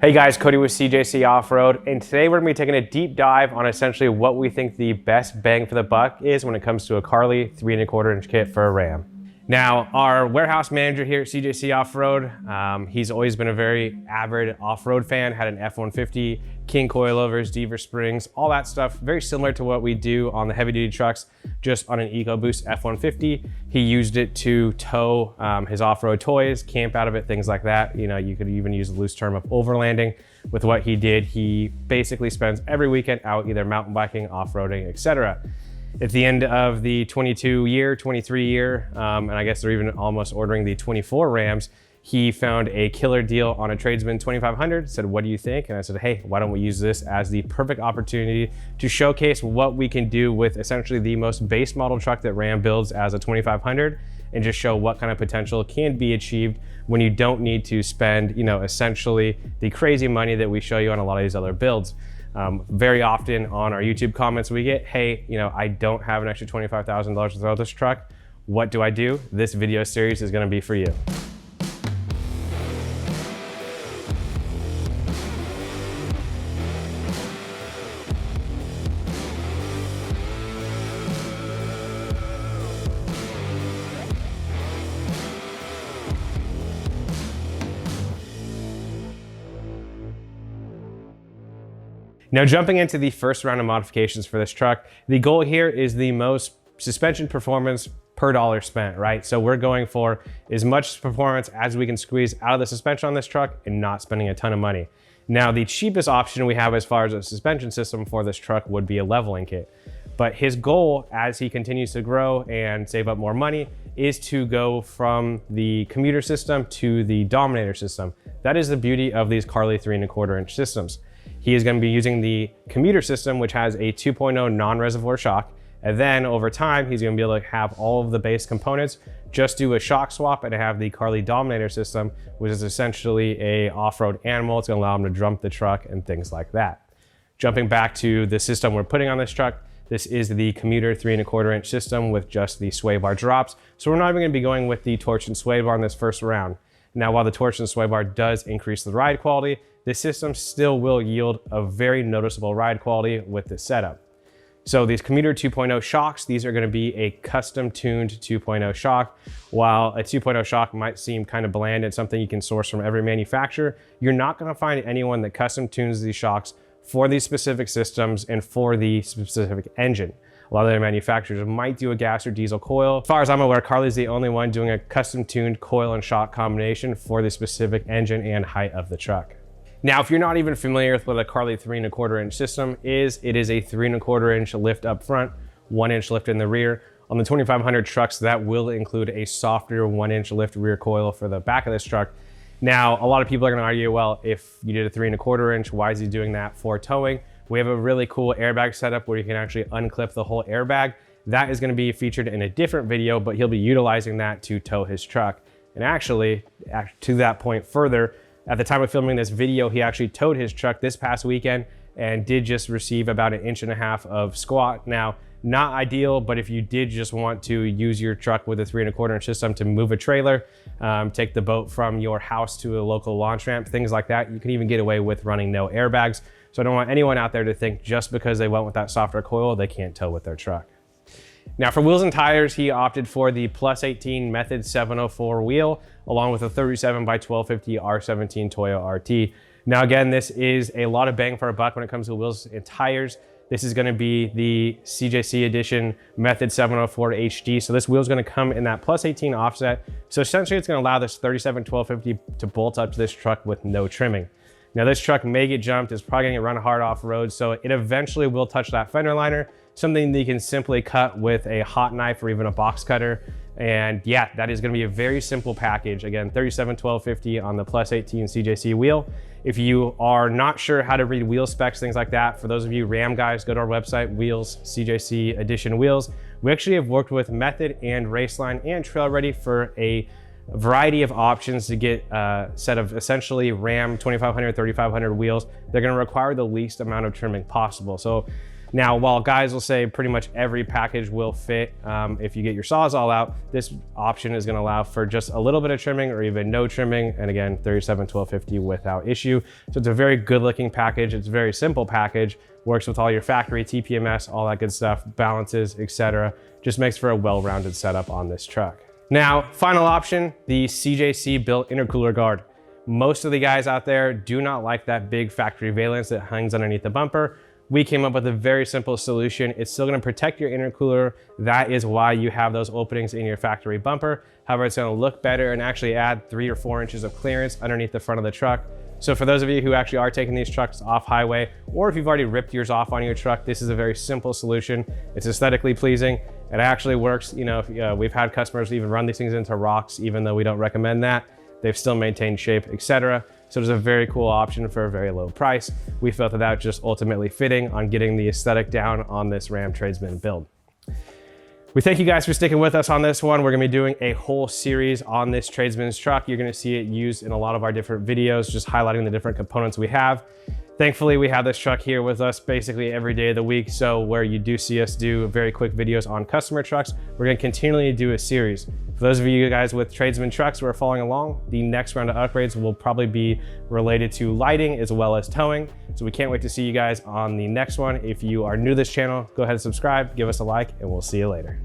Hey guys, Cody with CJC Off-Road, and today we're gonna be taking a deep dive on essentially what we think the best bang for the buck is when it comes to a Carli 3.25 inch kit for a Ram. Now, our warehouse manager here at CJC Off-Road, he's always been a very avid off-road fan, had an F-150, King coilovers, Deaver springs, all that stuff, very similar to what we do on the heavy-duty trucks, just on an EcoBoost F-150. He used it to tow his off-road toys, camp out of it, things like that. You know, you could even use a loose term of overlanding with what he did. He basically spends every weekend out either mountain biking, off-roading, etc. At the end of the 22 year, 23 year, and I guess they're even almost ordering the 24 Rams, he found a killer deal on a Tradesman 2500, said, what do you think? And I said, hey, why don't we use this as the perfect opportunity to showcase what we can do with essentially the most base model truck that Ram builds as a 2500, and just show what kind of potential can be achieved when you don't need to spend, you know, essentially the crazy money that we show you on a lot of these other builds. Very often on our YouTube comments we get, hey, you know, I don't have an extra $25,000 to throw at this truck. What do I do? This video series is gonna be for you. Now, jumping into the first round of modifications for this truck, the goal here is the most suspension performance per dollar spent, right? So we're going for as much performance as we can squeeze out of the suspension on this truck and not spending a ton of money. Now, the cheapest option we have as far as a suspension system for this truck would be a leveling kit. But his goal, as he continues to grow and save up more money, is to go from the Commuter system to the Dominator system. That is the beauty of these Carli 3.25 inch systems. He is going to be using the Commuter system, which has a 2.0 non-reservoir shock. And then over time, he's going to be able to have all of the base components, just do a shock swap, and have the Carli Dominator system, which is essentially a off-road animal. It's going to allow him to dump the truck and things like that. Jumping back to the system we're putting on this truck, this is the Commuter 3.25 inch system with just the sway bar drops. So we're not even going to be going with the torch and sway bar in this first round. Now, while the torch and sway bar does increase the ride quality, this system still will yield a very noticeable ride quality with this setup. So these Commuter 2.0 shocks, these are going to be a custom tuned 2.0 shock. While a 2.0 shock might seem kind of bland and something you can source from every manufacturer, you're not going to find anyone that custom tunes these shocks for these specific systems and for the specific engine. A lot of their manufacturers might do a gas or diesel coil. As far as I'm aware, Carli's the only one doing a custom tuned coil and shock combination for the specific engine and height of the truck. Now, if you're not even familiar with what a Carli 3.25 inch system is, it is a 3.25 inch lift up front, 1 inch lift in the rear. On the 2500 trucks, that will include a softer 1 inch lift rear coil for the back of this truck. Now, a lot of people are gonna argue, well, if you did a 3.25 inch, why is he doing that for towing? We have a really cool airbag setup where you can actually unclip the whole airbag. That is gonna be featured in a different video, but he'll be utilizing that to tow his truck. And actually, to that point further, at the time of filming this video, he actually towed his truck this past weekend and did just receive about 1.5 inches of squat. Now, not ideal, but if you did just want to use your truck with a 3.25 inch system to move a trailer, take the boat from your house to a local launch ramp, things like that, you can even get away with running no airbags. So I don't want anyone out there to think just because they went with that softer coil, they can't tow with their truck. Now, for wheels and tires, he opted for the plus 18 Method 704 wheel, along with a 37 by 1250 R17 Toyo RT. Now, again, this is a lot of bang for a buck when it comes to wheels and tires. This is going to be the CJC edition Method 704 HD. So this wheel is going to come in that plus 18 offset. So essentially, it's going to allow this 37 1250 to bolt up to this truck with no trimming. Now, this truck may get jumped. It's probably going to run hard off road, so it eventually will touch that fender liner, something that you can simply cut with a hot knife or even a box cutter. And yeah, that is going to be a very simple package. Again, 37 1250 on the plus 18 CJC wheel. If you are not sure how to read wheel specs, things like that, for those of you Ram guys, go to our website, Wheels, CJC Edition Wheels. We actually have worked with Method and Raceline and Trail Ready for a variety of options to get a set of essentially Ram 2500, 3500 wheels. They're going to require the least amount of trimming possible. So Now, while guys will say pretty much every package will fit if you get your saws all out, this option is gonna allow for just a little bit of trimming or even no trimming. And again, 37-1250 without issue. So it's a very good looking package. It's a very simple package, works with all your factory TPMS, all that good stuff, balances, etc. Just makes for a well-rounded setup on this truck. Now, final option, the CJC built intercooler guard. Most of the guys out there do not like that big factory valance that hangs underneath the bumper. We came up with a very simple solution. It's still gonna protect your intercooler. That is why you have those openings in your factory bumper. However, it's gonna look better and actually add 3 or 4 inches of clearance underneath the front of the truck. So for those of you who actually are taking these trucks off highway, or if you've already ripped yours off on your truck, this is a very simple solution. It's aesthetically pleasing. It actually works. You know, we've had customers even run these things into rocks, even though we don't recommend that. They've still maintained shape, etc. So it's a very cool option for a very low price. We felt that just ultimately fitting on getting the aesthetic down on this Ram Tradesman build. We thank you guys for sticking with us on this one. We're gonna be doing a whole series on this Tradesman's truck. You're gonna see it used in a lot of our different videos, just highlighting the different components we have. Thankfully, we have this truck here with us basically every day of the week. So where you do see us do very quick videos on customer trucks, we're gonna continually do a series. For those of you guys with Tradesman trucks who are following along, the next round of upgrades will probably be related to lighting as well as towing. So we can't wait to see you guys on the next one. If you are new to this channel, go ahead and subscribe, give us a like, and we'll see you later.